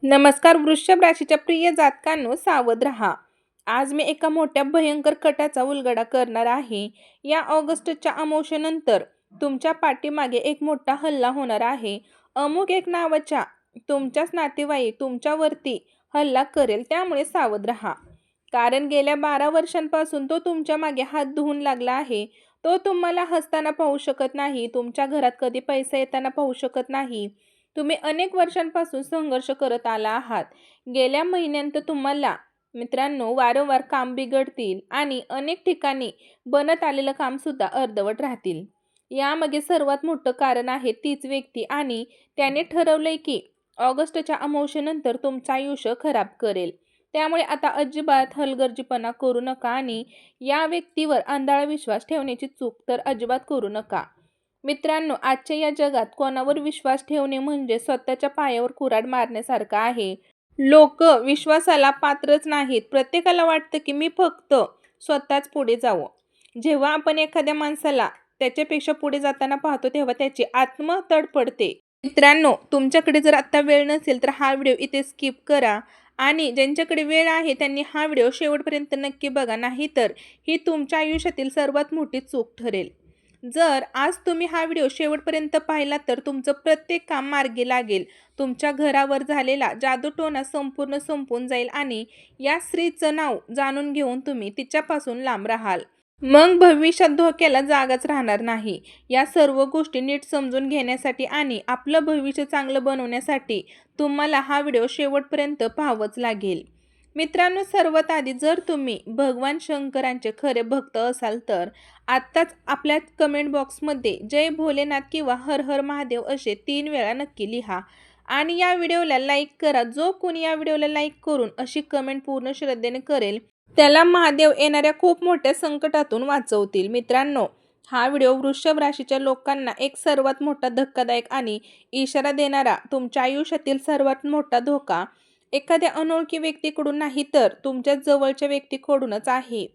नमस्कार वृषभ राशीच्या प्रिय जातकांनो, सावध रहा. आज मी एका मोठ्या भयंकर कटाचा उलगडा करणार आहे. या ऑगस्टच्या अमावस्येनंतर तुमच्या पाठीमागे एक मोठा हल्ला होणार आहे. अमुक एक नावाच्या तुमच्याच नातेवाईक तुमच्यावरती हल्ला करेल, त्यामुळे सावध रहा. कारण गेल्या 12 वर्षांपासून तो तुमच्या मागे हात धुवून लागला आहे. तो तुम्हाला हसताना पाहू शकत नाही, तुमच्या घरात कधी पैसा येताना पाहू शकत नाही. तुम्ही अनेक वर्षांपासून संघर्ष करत आला आहात. गेल्या महिन्यांत तुम्हाला मित्रांनो वारंवार काम बिघडतील आणि अनेक ठिकाणी बनत आलेलं काम सुद्धा अर्धवट राहतील. यामागे सर्वात मोठं कारण आहे तीच व्यक्ती आणि त्याने ठरवलंय की ऑगस्टच्या अमावस्येनंतर तुमचं आयुष्य खराब करेल. त्यामुळे आता अजिबात हलगर्जीपणा करू नका आणि या व्यक्तीवर आंधळा विश्वास ठेवण्याची चूक तर अजिबात करू नका. मित्रांनो, आजच्या या जगात कोणावर विश्वास ठेवणे म्हणजे स्वतःच्या पायावर कुऱ्हाड मारण्यासारखं आहे. लोक विश्वासाला पात्रच नाहीत. प्रत्येकाला वाटतं की मी फक्त स्वतःच पुढे जावं. जेव्हा आपण एखाद्या माणसाला त्याच्यापेक्षा पुढे जाताना पाहतो तेव्हा त्याची आत्मा तडफडते. मित्रांनो, तुमच्याकडे जर आता वेळ नसेल तर हा व्हिडिओ इथे स्किप करा आणि ज्यांच्याकडे वेळ आहे त्यांनी हा व्हिडिओ शेवटपर्यंत नक्की बघा, नाहीतर ही तुमच्या आयुष्यातील सर्वात मोठी चूक ठरेल. जर आज तुम्ही हा व्हिडिओ शेवटपर्यंत पाहिला तर तुमचं प्रत्येक काम मार्गी लागेल. तुमच्या घरावर झालेला जादूटोणा संपूर्ण संपून जाईल आणि या स्त्रीचं नाव जाणून घेऊन तुम्ही तिच्यापासून लांब राहाल. मग भविष्यात धोक्याला जागाच राहणार नाही. या सर्व गोष्टी नीट समजून घेण्यासाठी आणि आपलं भविष्य चांगलं बनवण्यासाठी तुम्हाला हा व्हिडिओ शेवटपर्यंत पाहावंच लागेल. मित्रांनो, सर्वात आधी जर तुम्ही भगवान शंकरांचे खरे भक्त असाल तर आत्ताच आपल्या कमेंट बॉक्समध्ये जय भोलेनाथ किंवा हर हर महादेव असे 3 वेळा नक्की लिहा आणि या व्हिडिओला लाईक करा. जो कोणी या व्हिडिओला लाईक करून अशी कमेंट पूर्ण श्रद्धेने करेल त्याला महादेव येणाऱ्या खूप मोठ्या संकटातून वाचवतील. मित्रांनो, हा व्हिडिओ वृषभ राशीच्या लोकांना एक सर्वात मोठा धक्कादायक आणि इशारा देणारा, तुमच्या आयुष्यातील सर्वात मोठा धोका एखाद्या अनोळखी व्यक्तीकडून नाही तर तुमच्या जवळच्या व्यक्तीकडूनच आहे.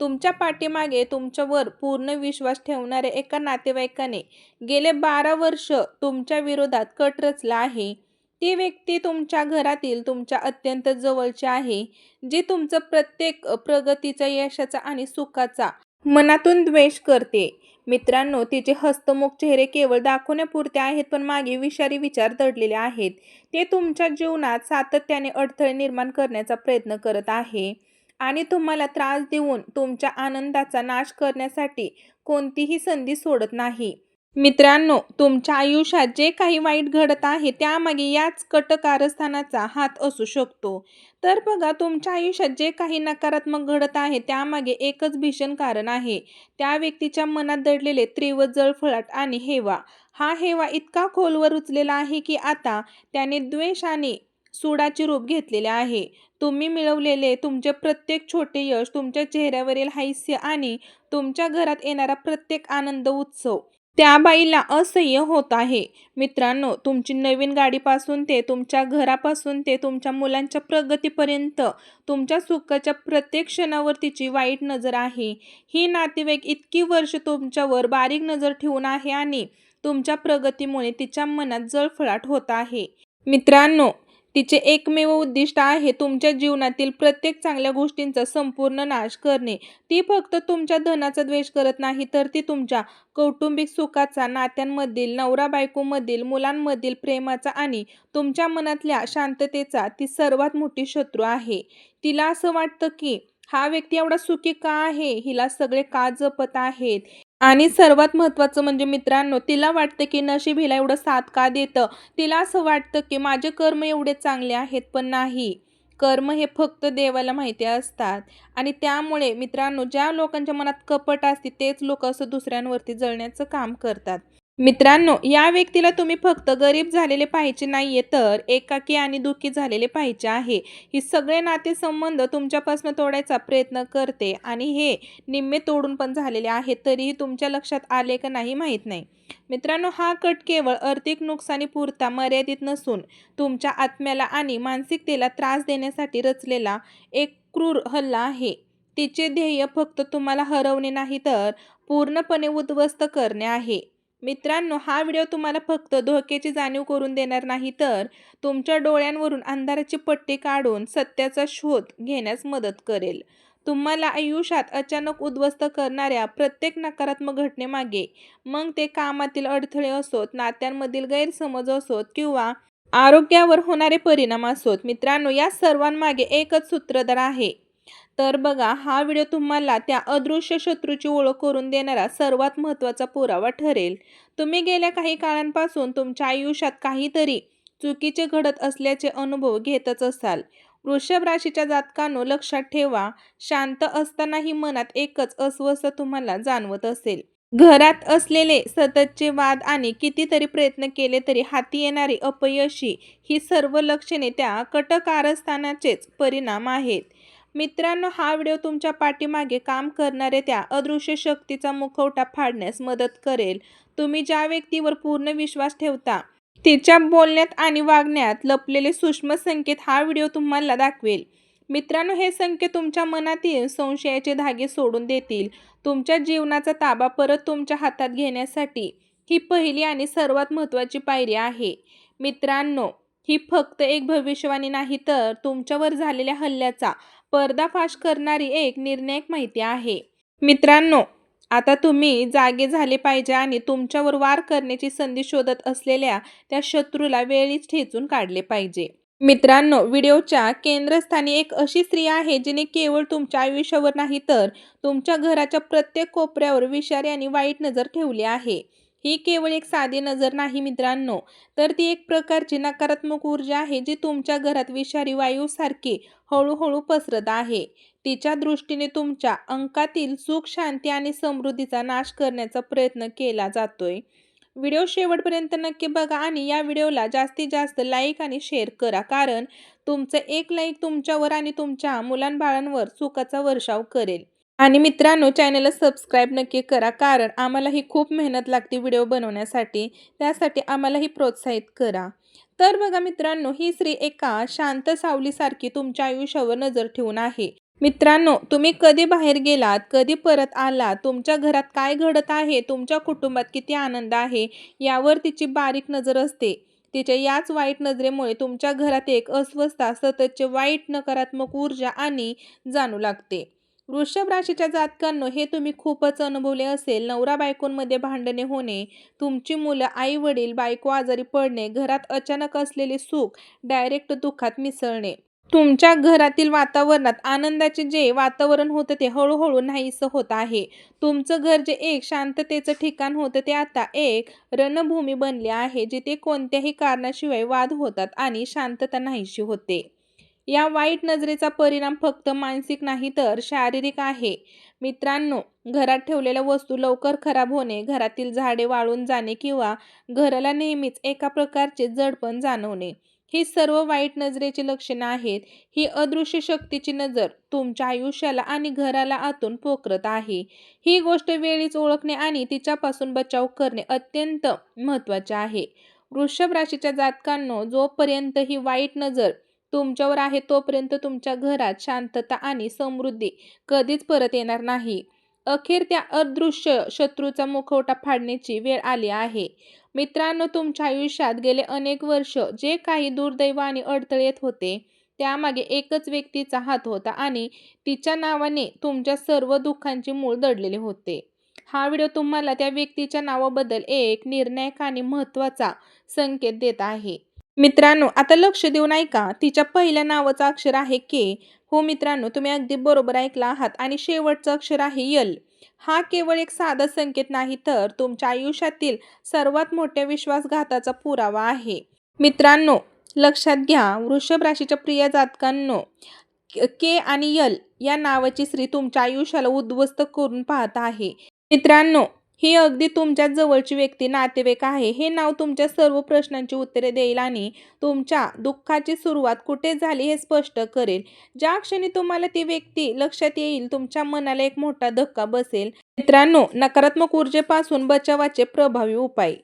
तुमच्या पाठीमागे तुमच्यावर पूर्ण विश्वास ठेवणाऱ्या एका नातेवाईकाने गेले 12 वर्ष तुमच्या विरोधात कट रचला आहे. ती व्यक्ती तुमच्या घरातील तुमच्या अत्यंत जवळची आहे, जी तुमचं प्रत्येक प्रगतीचा, यशाचा आणि सुखाचा मनातून द्वेष करते. मित्रांनो, तिचे हस्तमुख चेहरे केवळ दाखवण्यापुरते आहेत, पण मागे विषारी विचार दडलेले आहेत. ते तुमच्या जीवनात सातत्याने अडथळे निर्माण करण्याचा प्रयत्न करत आहे आणि तुम्हाला त्रास देऊन तुमच्या आनंदाचा नाश करण्यासाठी कोणतीही संधी सोडत नाही. मित्रांनो, तुमच्या आयुष्यात जे काही वाईट घडत आहे त्यामागे याच कटकारस्थानाचा हात असू शकतो. तर बघा, तुमच्या आयुष्यात जे काही नकारात्मक घडत आहे त्यामागे एकच भीषण कारण आहे. त्या व्यक्तीच्या मनात दडलेले तीव्र जळफळाट आणि हेवा. हा हेवा इतका खोलवर रुजलेला आहे की आता त्याने द्वेष आणि सूडाचे रूप घेतलेले आहे. तुम्ही मिळवलेले तुमचे प्रत्येक छोटे यश, तुमच्या चेहऱ्यावरील हास्य आणि तुमच्या घरात येणारा प्रत्येक आनंद उत्सव त्या बाईला असह्य होत आहे. मित्रांनो, तुमची नवीन गाडीपासून ते तुमच्या घरापासून ते तुमच्या मुलांच्या प्रगतीपर्यंत तुमच्या सुखाच्या प्रत्येक क्षणावर तिची वाईट नजर आहे. ही नातेवाईक इतकी वर्ष तुमच्यावर बारीक नजर ठेवून आहे आणि तुमच्या प्रगतीमुळे तिच्या मनात जळफळाट होत आहे. मित्रांनो, तिचे एकमेव उद्दिष्ट आहे तुमच्या जीवनातील प्रत्येक चांगल्या गोष्टींचा संपूर्ण नाश करणे. ती फक्त तुमच्या धनाचा द्वेष करत नाही, तर ती तुमच्या कौटुंबिक सुखाचा, नात्यांमधील, नवरा-बायकोमधील, मुलांमधील प्रेमाचा आणि तुमच्या मनातल्या शांततेचा ती सर्वात मोठी शत्रू आहे. तिला असं वाटतं की हा व्यक्ती एवढा सुखी का आहे, हिला सगळे का जपत आहेत आणि सर्वात महत्त्वाचं म्हणजे मित्रांनो, तिला वाटतं की नशीब हिला एवढं साथ का देतं. तिला असं वाटतं की माझे कर्म एवढे चांगले आहेत, पण नाही. कर्म हे फक्त देवाला माहिती असतात आणि त्यामुळे मित्रांनो, ज्या लोकांच्या मनात कपट असते तेच लोक असं दुसऱ्यांवरती जळण्याचं काम करतात. मित्रांनो, या व्यक्तीला तुम्ही फक्त गरीब झालेले पाहिजे नाहीये, तर एकाकी आणि दुःखी झालेले पाहिजे आहे. ही सगळे नातेसंबंध तुमच्यापासून तोडायचा प्रयत्न करते आणि हे निम्मे तोडून पण झालेले आहेत, तरीही तुमच्या लक्षात आले का नाही माहीत नाही. मित्रांनो, हा कट केवळ आर्थिक नुकसानीपुरता मर्यादित नसून तुमच्या आत्म्याला आणि मानसिकतेला त्रास देण्यासाठी रचलेला एक क्रूर हल्ला आहे. तिचे ध्येय फक्त तुम्हाला हरवणे नाही तर पूर्णपणे उद्ध्वस्त करणे आहे. मित्रांनो, हा व्हिडिओ तुम्हाला फक्त धोक्याची जाणीव करून देणार नाही, तर तुमच्या डोळ्यांवरून अंधाराची पट्टी काढून सत्याचा शोध घेण्यास मदत करेल. तुम्हाला आयुष्यात अचानक उद्ध्वस्त करणाऱ्या प्रत्येक नकारात्मक घटनेमागे, मग ते कामातील अडथळे असोत, नात्यांमधील गैरसमज असोत किंवा आरोग्यावर होणारे परिणाम असोत, मित्रांनो, या सर्वांमागे एकच सूत्रधार आहे. तर बघा, हा व्हिडिओ तुम्हाला त्या अदृश्य शत्रूची ओळख करून देणारा सर्वात महत्त्वाचा पुरावा ठरेल. तुम्ही गेल्या काही काळांपासून तुमच्या आयुष्यात काहीतरी चुकीचे घडत असल्याचे अनुभव घेतच असाल. वृषभ राशीच्या जातकांनो, लक्षात ठेवा, शांत असतानाही मनात एकच अस्वस्थ तुम्हाला जाणवत असेल. घरात असलेले सततचे वाद आणि कितीतरी प्रयत्न केले तरी हाती येणारी अपयशी, ही सर्व लक्षणे त्या कटकारस्थानाचेच परिणाम आहेत. मित्रांनो, हा व्हिडिओ तुमच्या पाठीमागे काम करणारे त्या अदृश्य शक्तीचा मुखवटा फाडण्यास मदत करेल. तुम्ही ज्या व्यक्तीवर पूर्ण विश्वास ठेवता, तिच्या बोलण्यात आणि वागण्यात लपलेले सूक्ष्म संकेत हा व्हिडिओ तुम्हाला दाखवेल. मित्रांनो, हे संकेत तुमच्या मनातील संशयाचे धागे सोडून देतील. तुमच्या जीवनाचा ताबा परत तुमच्या हातात घेण्यासाठी ही पहिली आणि सर्वात महत्त्वाची पायरी आहे. मित्रांनो, ही फक्त एक भविष्यवाणी नाही, तर तुमच्यावर झालेल्या हल्ल्याचा पर्दाफाश करणारी एक निर्णायक माहिती आहे. मित्रांनो, आता तुम्ही जागे झाले पाहिजे आणि तुमच्यावर वार करण्याची संधी शोधत असलेल्या त्या शत्रूला वेळीच ठेचून काढले पाहिजे. मित्रांनो, व्हिडिओच्या केंद्रस्थानी एक अशी स्त्री आहे जिने केवळ तुमच्या आयुष्यावर नाही, तर तुमच्या घराच्या प्रत्येक कोपऱ्यावर विषारी आणि वाईट नजर ठेवली आहे. ही केवळ एक साधी नजर नाही मित्रांनो, तर ती एक प्रकारची नकारात्मक ऊर्जा आहे जी तुमच्या घरात विषारी वायूसारखी हळूहळू पसरत आहे. तिच्या दृष्टीने तुमच्या अंकातील सुख, शांती आणि समृद्धीचा नाश करण्याचा प्रयत्न केला जातोय. व्हिडिओ शेवटपर्यंत नक्की बघा आणि या व्हिडिओला जास्तीत जास्त लाईक आणि शेअर करा, कारण तुमचं एक लाईक तुमच्यावर आणि तुमच्या मुलांबाळांवर सुखाचा वर्षाव करेल. आणि मित्रांनो, चॅनलला सबस्क्राईब नक्की करा, कारण आम्हालाही खूप मेहनत लागते व्हिडिओ बनवण्यासाठी. त्यासाठी आम्हालाही प्रोत्साहित करा. तर बघा मित्रांनो, ही स्त्री एका शांत सावलीसारखी तुमच्या आयुष्यावर नजर ठेवून आहे. मित्रांनो, तुम्ही कधी बाहेर गेलात, कधी परत आलात, तुमच्या घरात काय घडत आहे, तुमच्या कुटुंबात किती आनंद आहे, यावर तिची बारीक नजर असते. तिच्या याच वाईट नजरेमुळे तुमच्या घरात एक अस्वस्थता, सततचे वाईट नकारात्मक ऊर्जा आणि जाणू लागते. वृषभ राशीच्या जातकांनो, हे तुम्ही खूपच अनुभवले असेल. नवरा बायकोंमध्ये भांडणे होणे, तुमची मुलं, आई वडील, बायको आजारी पडणे, घरात अचानक असलेले सुख डायरेक्ट दुःखात मिसळणे. तुमच्या घरातील वातावरणात आनंदाचे जे वातावरण होतं ते हळूहळू नाहीसं होत आहे. तुमचं घर जे एक शांततेचं ठिकाण होतं ते आता एक रणभूमी बनले आहे, जिथे कोणत्याही कारणाशिवाय वाद होतात आणि शांतता नाहीशी होते. या वाईट नजरेचा परिणाम फक्त मानसिक नाही, तर शारीरिक आहे. मित्रांनो, घरात ठेवलेल्या वस्तू लवकर खराब होणे, घरातील झाडे वाळून जाणे किंवा घराला नेहमीच एका प्रकारचे जडपण जाणवणे, ही सर्व वाईट नजरेची लक्षणे आहेत. ही अदृश्य शक्तीची नजर तुमच्या आयुष्याला आणि घराला आतून पोखरत आहे. ही गोष्ट वेळीच ओळखणे आणि तिच्यापासून बचाव करणे अत्यंत महत्त्वाचे आहे. वृषभ राशीच्या जातकांनो, जोपर्यंत ही वाईट नजर तुमच्यावर आहे, तोपर्यंत तुमच्या घरात शांतता आणि समृद्धी कधीच परत येणार नाही. अखेर त्या अदृश्य शत्रूचा मुखवटा फाडण्याची वेळ आली आहे. मित्रांनो, तुमच्या आयुष्यात गेले अनेक वर्ष जे काही दुर्दैव आणि अडथळे येत होते, त्यामागे एकच व्यक्तीचा हात होता आणि तिच्या नावाने तुमच्या सर्व दुःखांचे मूळ दडलेले होते. हा व्हिडिओ तुम्हाला त्या व्यक्तीच्या नावाबद्दल एक निर्णायक आणि महत्त्वाचा संकेत देत आहे. मित्रांनो, आता लक्ष देऊन ऐका. तिच्या पहिल्या नावाचं अक्षर आहे के. हो मित्रांनो, तुम्ही अगदी बरोबर ऐकला आहात. आणि शेवटचं अक्षर आहे यल. हा केवळ एक साधा संकेत नाही, तर तुमच्या आयुष्यातील सर्वात मोठ्या विश्वासघाताचा पुरावा आहे. मित्रांनो, लक्षात घ्या, वृषभ राशीच्या प्रिय जातकांनो, के आणि यल या नावाची स्त्री तुमच्या आयुष्याला उद्ध्वस्त करून पाहत आहे. मित्रांनो, ही अगदी तुमच्या जवळची व्यक्ती, नातेवाईक आहे. हे नाव तुमच्या सर्व प्रश्नांची उत्तरे देईल आणि तुमच्या दुःखाची सुरुवात कुठे झाली हे स्पष्ट करेल. ज्या क्षणी तुम्हाला ती व्यक्ती लक्षात येईल, तुमच्या मनाला एक मोठा धक्का बसेल. मित्रांनो, नकारात्मक ऊर्जेपासून बचावाचे प्रभावी उपाय.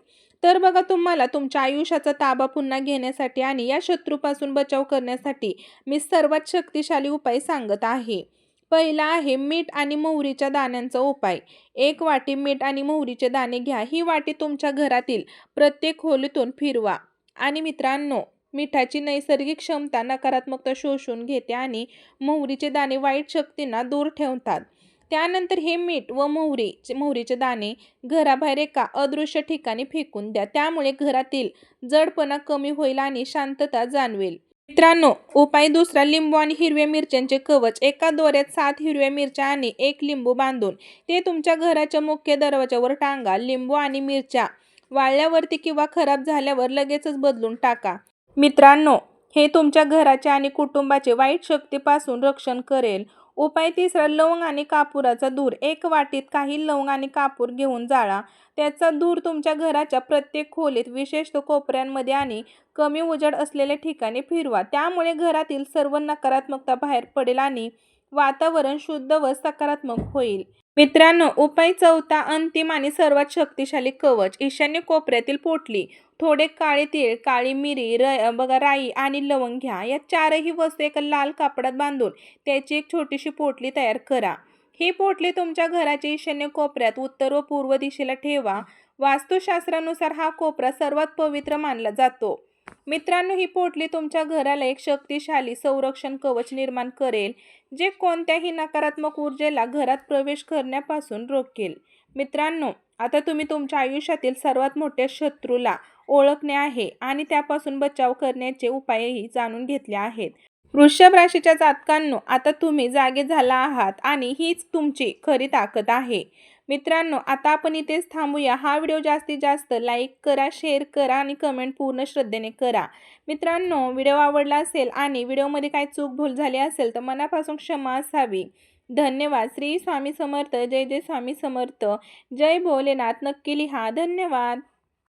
तर बघा, तुम्हाला तुमच्या आयुष्याचा ताबा पुन्हा घेण्यासाठी आणि या शत्रूपासून बचाव करण्यासाठी मी सर्वात शक्तिशाली उपाय सांगत आहे. पहिला आहे मीठ आणि मोहरीच्या दाण्यांचा उपाय. 1 वाटी मीठ आणि मोहरीचे दाणे घ्या. ही वाटी तुमच्या घरातील प्रत्येक खोलीतून फिरवा. आणि मित्रांनो, मिठाची नैसर्गिक क्षमता नकारात्मकता शोषून घेते आणि मोहरीचे दाणे वाईट शक्तींना दूर ठेवतात. त्यानंतर हे मीठ व मोहरीचे दाणे घराबाहेर एका अदृश्य ठिकाणी फेकून द्या. त्यामुळे घरातील जडपणा कमी होईल आणि शांतता जाणवेल. मित्रांनो, उपाय दुसरा, लिंबू आणि हिरव्या मिरच्यांचे कवच. एका दोऱ्यात 7 हिरव्या मिरच्या आणि 1 लिंबू बांधून ते तुमच्या घराच्या मुख्य दरवाजावर टांगा. लिंबू आणि मिरच्या वाळल्यावरती किंवा खराब झाल्यावर लगेचच बदलून टाका. मित्रांनो, हे तुमच्या घराचे आणि कुटुंबाचे वाईट शक्तीपासून रक्षण करेल. उपाय तिसरा, लवंग आणि कापुराचा धूर. 1 वाटीत काही लवंग आणि कापूर घेऊन जाळा. त्याचा धूर तुमच्या घराच्या प्रत्येक खोलीत, विशेषतः कोपऱ्यांमध्ये आणि कमी उजेड असलेल्या ठिकाणी फिरवा. त्यामुळे घरातील सर्व नकारात्मकता बाहेर पडेल आणि वातावरण शुद्ध व सकारात्मक होईल. मित्रांनो, उपाय चौथा, अंतिम आणि सर्वात शक्तिशाली कवच. ईशान्य कोपऱ्यातील पोटली. थोडे काळे तीळ, काळी मिरी, राई आणि लवंग घ्या. या 4ही वस्तू एका लाल कापडात बांधून त्याची एक छोटीशी पोटली तयार करा. ही पोटली तुमच्या घराच्या ईशान्य कोपऱ्यात उत्तर व पूर्व दिशेला ठेवा. वास्तुशास्त्रानुसार हा कोपरा सर्वात पवित्र मानला जातो. मित्रांनो, ही पोटली तुमच्या घराला एक शक्तिशाली संरक्षण कवच निर्माण करेल, जे कोणत्याही नकारात्मक ऊर्जेला घरात प्रवेश करण्यापासून रोखेल. मित्रांनो, आता तुम्ही तुमच्या आयुष्यातील सर्वात मोठ्या शत्रूला ओळखणे आहे आणि त्यापासून बचाव करण्याचे उपायही जाणून घेतले आहेत. वृषभ राशीच्या जातकांनो, आता तुम्ही जागे झाला आहात आणि हीच तुमची खरी ताकद आहे. मित्रांनो, आता आपण इथेच थांबूया. हा व्हिडिओ जास्तीत जास्त लाईक करा, शेअर करा आणि कमेंट पूर्ण श्रद्धेने करा. मित्रांनो, व्हिडिओ आवडला असेल आणि व्हिडिओमध्ये काही चूक भूल झाली असेल तर मनापासून क्षमा असावी. धन्यवाद. श्री स्वामी समर्थ. जय जय स्वामी समर्थ. जय भोलेनाथ. नक्की लिहा. धन्यवाद.